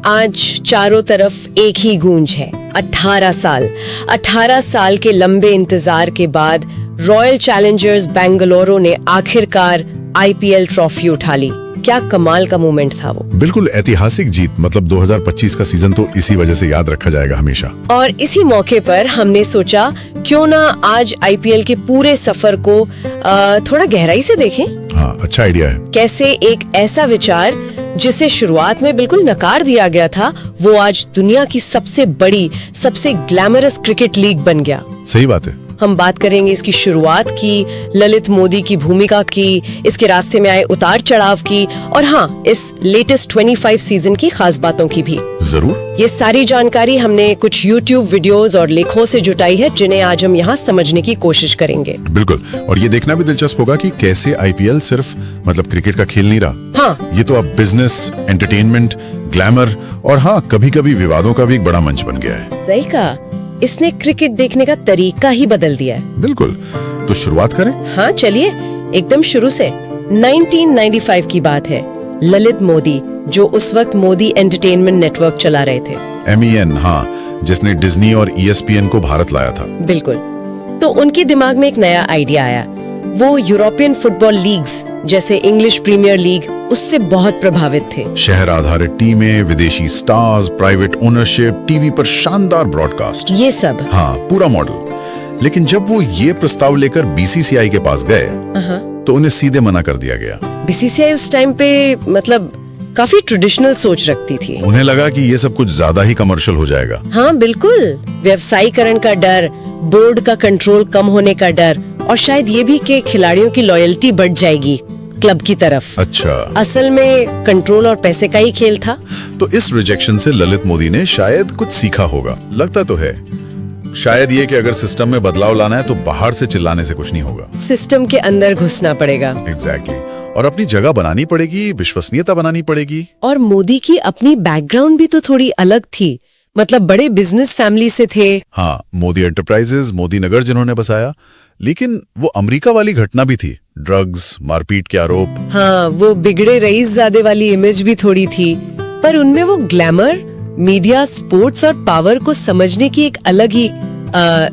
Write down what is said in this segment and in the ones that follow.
आज चारों तरफ एक ही गूंज है। 18 साल के लंबे इंतजार के बाद रॉयल चैलेंजर्स बेंगलुरु ने आखिरकार आईपीएल ट्रॉफी उठा ली। क्या कमाल का मोमेंट था वो। बिल्कुल ऐतिहासिक जीत, मतलब 2025 का सीजन तो इसी वजह से याद रखा जाएगा हमेशा। और इसी मौके पर हमने सोचा क्यों ना आज आईपीएल के पूरे सफर को थोड़ा गहराई से देखें। हाँ, अच्छा आइडिया है। कैसे एक ऐसा विचार जिसे शुरुआत में बिल्कुल नकार दिया गया था, वो आज दुनिया की सबसे बड़ी, सबसे ग्लैमरस क्रिकेट लीग बन गया। सही बात है। हम बात करेंगे इसकी शुरुआत की, ललित मोदी की भूमिका की, इसके रास्ते में आए उतार चढ़ाव की, और हाँ, इस लेटेस्ट 25 सीजन की खास बातों की भी। जरूर। ये सारी जानकारी हमने कुछ YouTube वीडियोस और लेखों से जुटाई है, जिन्हें आज हम यहाँ समझने की कोशिश करेंगे। बिल्कुल, और ये देखना भी दिलचस्प होगा कि कैसे आईपीएल सिर्फ मतलब क्रिकेट का खेल नहीं रहा। हाँ, ये तो अब बिजनेस, एंटरटेनमेंट, ग्लैमर और हाँ, कभी-कभी विवादों का भी एक बड़ा मंच बन गया है। सही कहा, इसने क्रिकेट देखने का तरीका ही बदल दिया है। बिल्कुल, तो शुरुआत करें? हाँ चलिए, एकदम शुरू से। 1995 की बात है। ललित मोदी, जो उस वक्त मोदी एंटरटेनमेंट नेटवर्क चला रहे थे। MEN, हाँ, जिसने डिज्नी और ESPN को भारत लाया था। बिल्कुल। तो उनके दिमाग में एक नया आइडिया आया। वो यूरोपियन फुटबॉल लीग्स जैसे इंग्लिश प्रीमियर लीग, उससे बहुत प्रभावित थे। शहर आधारित टीमें, विदेशी स्टार्स, प्राइवेट ओनरशिप, टीवी पर शानदार ब्रॉडकास्ट, ये सब। हाँ, पूरा मॉडल। लेकिन जब वो ये प्रस्ताव लेकर BCCI के पास गए तो उन्हें सीधे मना कर दिया गया। BCCI उस टाइम पे मतलब काफी ट्रेडिशनल सोच रखती थी। उन्हें लगा कि ये सब कुछ ज्यादा ही कमर्शियल हो जाएगा। हाँ बिल्कुल, व्यवसायीकरण का डर, बोर्ड का कंट्रोल कम होने का डर, और शायद ये भी कि खिलाड़ियों की लॉयल्टी बढ़ जाएगी क्लब की तरफ। अच्छा। असल में कंट्रोल और पैसे का ही खेल था। तो इस रिजेक्शन से ललित मोदी ने शायद कुछ सीखा होगा, लगता तो है। शायद ये कि अगर सिस्टम में बदलाव लाना है तो बाहर से चिल्लाने से कुछ नहीं होगा, सिस्टम के अंदर घुसना पड़ेगा। एग्जैक्टली। और अपनी जगह बनानी पड़ेगी, विश्वसनीयता बनानी पड़ेगी। और मोदी की अपनी बैकग्राउंड भी तो थोड़ी अलग थी, मतलब बड़े बिजनेस फैमिली से थे। हाँ, मोदी एंटरप्राइजेज, मोदी नगर जिन्होंने बसाया। लेकिन वो अमेरिका वाली घटना भी थी, ड्रग्स, मारपीट के आरोप। हाँ, वो बिगड़े रईसजादे वाली इमेज भी थोड़ी थी, पर उनमें वो ग्लैमर, मीडिया, स्पोर्ट्स और पावर को समझने की एक अलग ही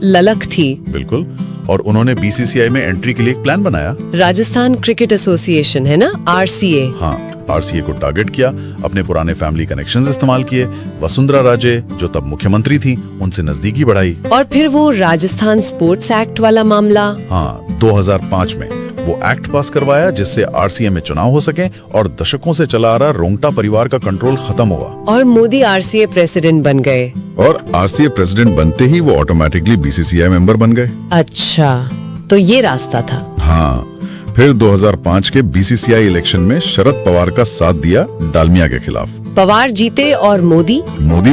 ललक थी। बिल्कुल। और उन्होंने BCCI में एंट्री के लिए एक प्लान बनाया। राजस्थान क्रिकेट एसोसिएशन है ना, RCA। हाँ, RCA को टारगेट किया, अपने पुराने फैमिली कनेक्शंस इस्तेमाल किए, वसुंधरा राजे जो तब मुख्यमंत्री थी उनसे नजदीकी बढ़ाई। और फिर वो राजस्थान स्पोर्ट्स एक्ट वाला मामला। हाँ, 2005 में वो एक्ट पास करवाया जिससे RCA में चुनाव हो सके और दशकों से चला आ रहा रोंगटा परिवार का कंट्रोल खत्म हुआ। और मोदी RCA प्रेसिडेंट बन गए। और RCA प्रेसिडेंट बनते ही वो ऑटोमेटिकली BCCI मेंबर बन गए। अच्छा, तो ये रास्ता था। हाँ, फिर 2005 के BCCI इलेक्शन में शरद पवार का साथ दिया डालमिया के खिलाफ। पवार जीते और मोदी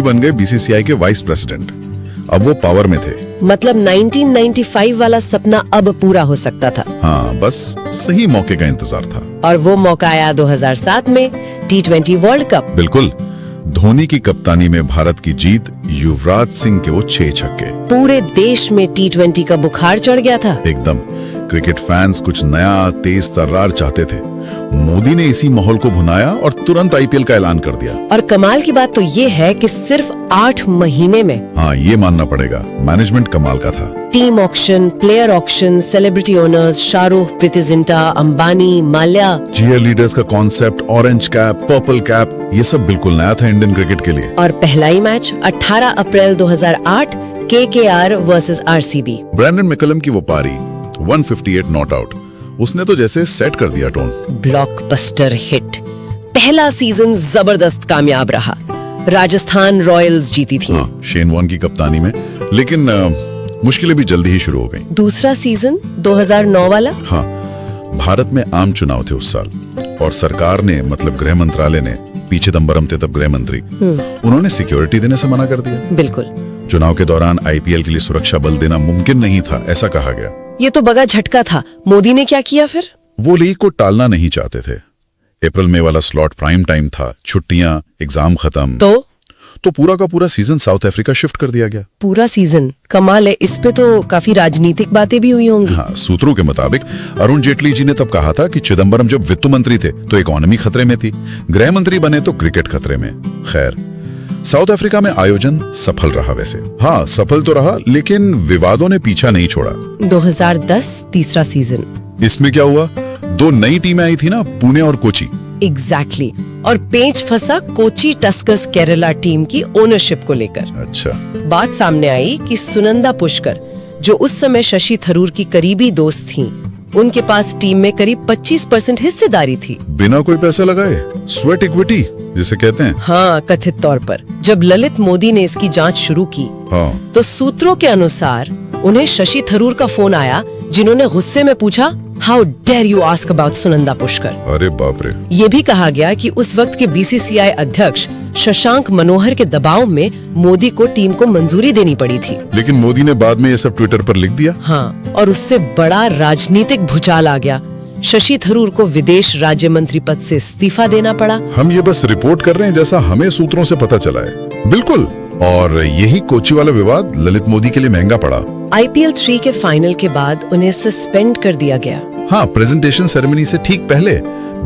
बन गए BCCI के वाइस प्रेसिडेंट। अब वो पावर में थे। मतलब 1995 वाला सपना अब पूरा हो सकता था। हाँ, बस सही मौके का इंतजार था। और वो मौका आया 2007 में, T20 वर्ल्ड कप। बिल्कुल, धोनी की कप्तानी में भारत की जीत, युवराज सिंह के वो 6 छक्के। पूरे देश में T20 का बुखार चढ़ गया था। एकदम। क्रिकेट फैंस कुछ नया, तेज तर्रार चाहते थे। मोदी ने इसी माहौल को भुनाया और तुरंत IPL का ऐलान कर दिया। और कमाल की बात तो ये है कि सिर्फ 8 महीने में। हाँ, ये मानना पड़ेगा, मैनेजमेंट कमाल का था। Team auction, player auction, celebrity owners, Shahrukh, Preity Zinta, Ambani, Mallya, cheerleaders का concept, orange cap, purple cap, ये सब बिल्कुल नया था इंडियन क्रिकेट के लिए। और पहला ही मैच 18 अप्रैल 2008, KKR versus RCB। Brendon McCullum की वो पारी, 158 नॉट आउट, उसने तो जैसे सेट कर दिया टोन। Blockbuster hit. पहला सीजन जबरदस्त कामयाब रहा। राजस्थान रॉयल्स जीती थी। हाँ, शेन वॉर्न की कप्तानी में, लेकिन मुश्किलें भी जल्दी ही शुरू हो गईं। दूसरा सीजन 2009 वाला। हाँ, भारत में आम चुनाव थे उस साल और सरकार ने, मतलब गृह मंत्रालय ने, पी चिदम्बरम थे तब गृह मंत्री, उन्होंने सिक्योरिटी देने से मना कर दिया। बिल्कुल। चुनाव के दौरान IPL के लिए सुरक्षा बल देना मुमकिन नहीं था, ऐसा कहा गया। ये तो बड़ा झटका था। मोदी ने क्या किया फिर? वो लीग को टालना नहीं चाहते थे। अप्रैल में वाला स्लॉट प्राइम टाइम था, छुट्टियां, एग्जाम खत्म, तो पूरा का पूरा सीजन साउथ अफ्रीका शिफ्ट कर दिया गया। पूरा सीजन? कमाल है। इस पे तो काफी राजनीतिक बातें भी हुई होंगी। हाँ, सूत्रों के मुताबिक अरुण जेटली जी ने तब कहा था कि चिदम्बरम जब वित्त मंत्री थे तो इकोनॉमी खतरे में थी, गृह मंत्री बने तो क्रिकेट खतरे में। खैर, साउथ अफ्रीका में आयोजन सफल रहा वैसे। हाँ, सफल तो रहा, लेकिन विवादों ने पीछा नहीं छोड़ा। 2010 तीसरा सीजन। इसमें क्या हुआ? दो नई टीमें आई थी ना, पुणे और कोची। एग्जैक्टली और पेच फंसा कोची टस्कर्स केरला टीम की ओनरशिप को लेकर। अच्छा। बात सामने आई कि सुनंदा पुष्कर, जो उस समय शशि थरूर की करीबी दोस्त थीं, उनके पास टीम में करीब 25% हिस्सेदारी थी। बिना कोई पैसा लगाए, स्वेट इक्विटी जिसे कहते हैं। हाँ, कथित तौर पर। जब ललित मोदी ने इसकी जांच शुरू की, हाँ। तो सूत्रों के अनुसार उन्हें शशि थरूर का फोन आया, जिन्होंने गुस्से में पूछा, how dare you ask about Sunanda Pushkar. अरे बाप रे। ये भी कहा गया कि उस वक्त के बीसीसीआई अध्यक्ष शशांक मनोहर के दबाव में मोदी को टीम को मंजूरी देनी पड़ी थी। लेकिन मोदी ने बाद में ये सब ट्विटर पर लिख दिया। हाँ, और उससे बड़ा राजनीतिक भूचाल आ गया। शशि थरूर को विदेश राज्य मंत्री पद से इस्तीफा देना पड़ा। हम ये बस रिपोर्ट कर रहे हैं जैसा हमें सूत्रों से पता चला है। बिल्कुल। और यही कोची वाला विवाद ललित मोदी के लिए महंगा पड़ा। IPL 3 के फाइनल के बाद उन्हें सस्पेंड कर दिया गया। हाँ, प्रेजेंटेशन सेरेमनी से ठीक पहले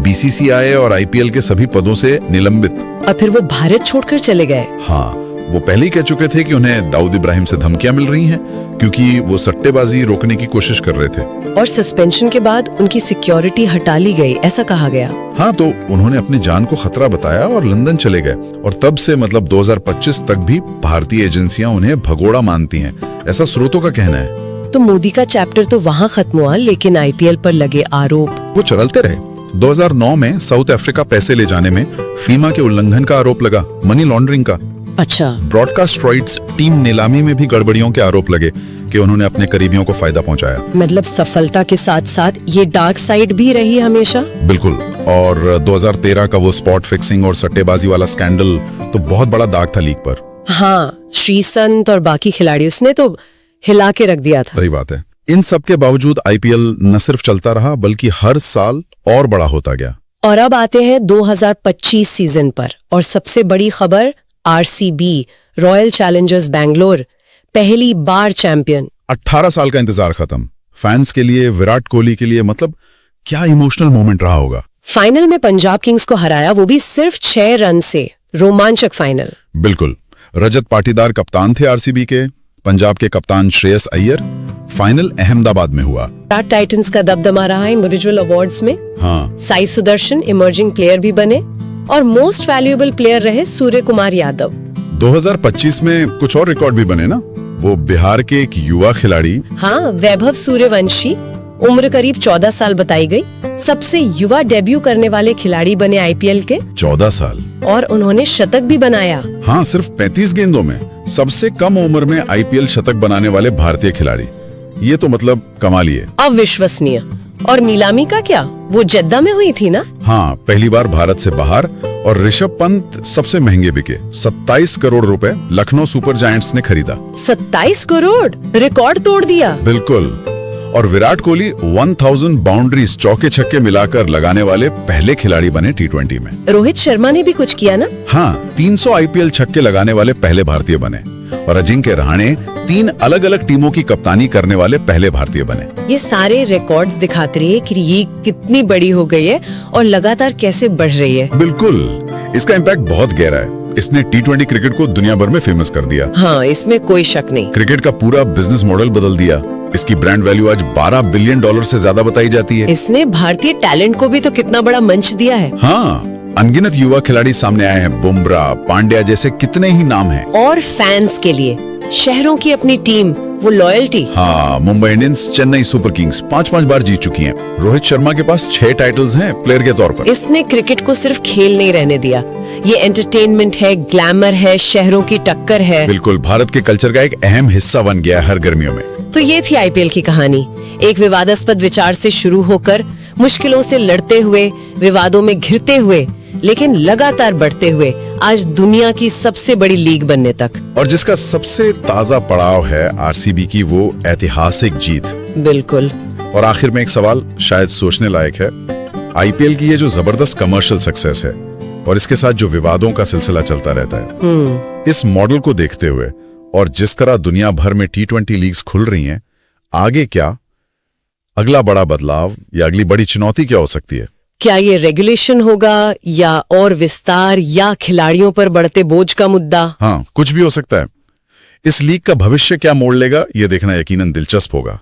BCCI और IPL के सभी पदों से निलंबित। और फिर वो भारत छोड़कर चले गए। हाँ, वो पहले ही कह चुके थे कि उन्हें दाऊद इब्राहिम से धमकियां मिल रही हैं, क्योंकि वो सट्टेबाजी रोकने की कोशिश कर रहे थे। और सस्पेंशन के बाद उनकी सिक्योरिटी हटा ली गई, ऐसा कहा गया। हाँ, तो उन्होंने अपनी जान को खतरा बताया और लंदन चले गए। और तब से मतलब 2025 तक भी भारतीय एजेंसियां उन्हें भगोड़ा मानती हैं, ऐसा स्रोतों का कहना है। तो मोदी का चैप्टर तो वहाँ खत्म हुआ, लेकिन IPL पर लगे आरोप वो चलते रहे। 2009 में साउथ अफ्रीका पैसे ले जाने में फीमा के उल्लंघन का आरोप लगा, मनी लॉन्ड्रिंग का। अच्छा। ब्रॉडकास्ट राइट्स टीम नीलामी में भी गड़बड़ियों के आरोप लगे कि उन्होंने अपने करीबियों को फायदा पहुंचाया। मतलब सफलता के साथ साथ ये डार्क साइड भी रही हमेशा। बिल्कुल। और 2013 का वो स्पॉट फिक्सिंग और सट्टेबाजी वाला स्कैंडल तो बहुत बड़ा दाग था लीग पर। हाँ, श्रीसंत और बाकी खिलाड़ी उसने तो हिला के रख दिया था। सही बात है। इन सब के बावजूद IPL न सिर्फ चलता रहा, बल्कि हर साल और बड़ा होता गया। और अब आते हैं 2025 सीजन पर, और सबसे बड़ी खबर, RCB रॉयल चैलेंजर्स बैंगलोर पहली बार चैंपियन। 18 साल का इंतजार खत्म। फैंस के लिए, विराट कोहली के लिए, मतलब क्या इमोशनल मोमेंट रहा होगा। फाइनल में पंजाब किंग्स को हराया, वो भी सिर्फ 6 रन से। रोमांचक फाइनल। बिल्कुल। रजत पाटीदार कप्तान थे RCB के, पंजाब के कप्तान श्रेयस अय्यर। फाइनल अहमदाबाद में हुआ। टाइटंस का दबदबा रहा इंडिविजुअल अवार्ड्स में। हाँ। साई सुदर्शन इमर्जिंग प्लेयर भी बने, और मोस्ट वैल्यूएबल प्लेयर रहे सूर्य कुमार यादव। 2025 में कुछ और रिकॉर्ड भी बने ना। वो बिहार के एक युवा खिलाड़ी, हाँ, वैभव सूर्यवंशी, उम्र करीब 14 साल बताई गई, सबसे युवा डेब्यू करने वाले खिलाड़ी बने IPL के। 14 साल। और उन्होंने शतक भी बनाया। हाँ, सिर्फ 35 गेंदों में सबसे कम उम्र में IPL शतक बनाने वाले भारतीय खिलाड़ी। ये तो मतलब कमाल ही है। अविश्वसनीय। और नीलामी का क्या, वो जद्दा में हुई थी ना। हाँ, पहली बार भारत से बाहर। और ऋषभ पंत सबसे महंगे बिके, 27 करोड़ रुपए लखनऊ सुपर जायंट्स ने खरीदा। 27 करोड़, रिकॉर्ड तोड़ दिया। बिल्कुल। और विराट कोहली 1000 बाउंड्रीज चौके छक्के मिलाकर लगाने वाले पहले खिलाड़ी बने T20 में। रोहित शर्मा ने भी कुछ किया ना। हाँ, 300 IPL छक्के लगाने वाले पहले भारतीय बने। और अजिंक्य रहाणे 3 अलग अलग टीमों की कप्तानी करने वाले पहले भारतीय बने। ये सारे रिकॉर्ड्स दिखाते रहे कि ये कितनी बड़ी हो गई है और लगातार कैसे बढ़ रही है। बिल्कुल। इसका इम्पैक्ट बहुत गहरा है। इसने T20 क्रिकेट को दुनिया भर में फेमस कर दिया। हाँ, इसमें कोई शक नहीं। क्रिकेट का पूरा बिजनेस मॉडल बदल दिया। इसकी ब्रांड वैल्यू आज $12 बिलियन से ज्यादा बताई जाती है। इसने भारतीय टैलेंट को भी तो कितना बड़ा मंच दिया है। हाँ, अनगिनत युवा खिलाड़ी सामने आए हैं। बुमराह, पांड्या जैसे कितने ही नाम हैं। और फैंस के लिए शहरों की अपनी टीम, वो लॉयल्टी। हाँ, Mumbai Indians, Chennai super Kings 5-5 बार जीत चुकी हैं। रोहित शर्मा के पास 6 टाइटल्स हैं प्लेयर के तौर पर। इसने क्रिकेट को सिर्फ खेल नहीं रहने दिया, ये एंटरटेनमेंट है, ग्लैमर है, शहरों की टक्कर है। बिल्कुल, भारत के कल्चर का एक अहम हिस्सा बन गया हर गर्मियों में। तो ये थी IPL की कहानी। एक विवादास्पद विचार से शुरू होकर, मुश्किलों से लड़ते हुए, विवादों में घिरते हुए, लेकिन लगातार बढ़ते हुए आज दुनिया की सबसे बड़ी लीग बनने तक। और जिसका सबसे ताजा पड़ाव है RCB की वो ऐतिहासिक जीत। बिल्कुल। और आखिर में एक सवाल शायद सोचने लायक है। IPL की ये जो जबरदस्त कमर्शियल सक्सेस है और इसके साथ जो विवादों का सिलसिला चलता रहता है, इस मॉडल को देखते हुए और जिस तरह दुनिया भर में T20 लीग्स खुल रही हैं, आगे क्या, अगला बड़ा बदलाव या अगली बड़ी चुनौती क्या हो सकती है? क्या ये रेगुलेशन होगा या और विस्तार या खिलाड़ियों पर बढ़ते बोझ का मुद्दा? हाँ, कुछ भी हो सकता है। इस लीग का भविष्य क्या मोड़ लेगा, ये देखना यकीनन दिलचस्प होगा।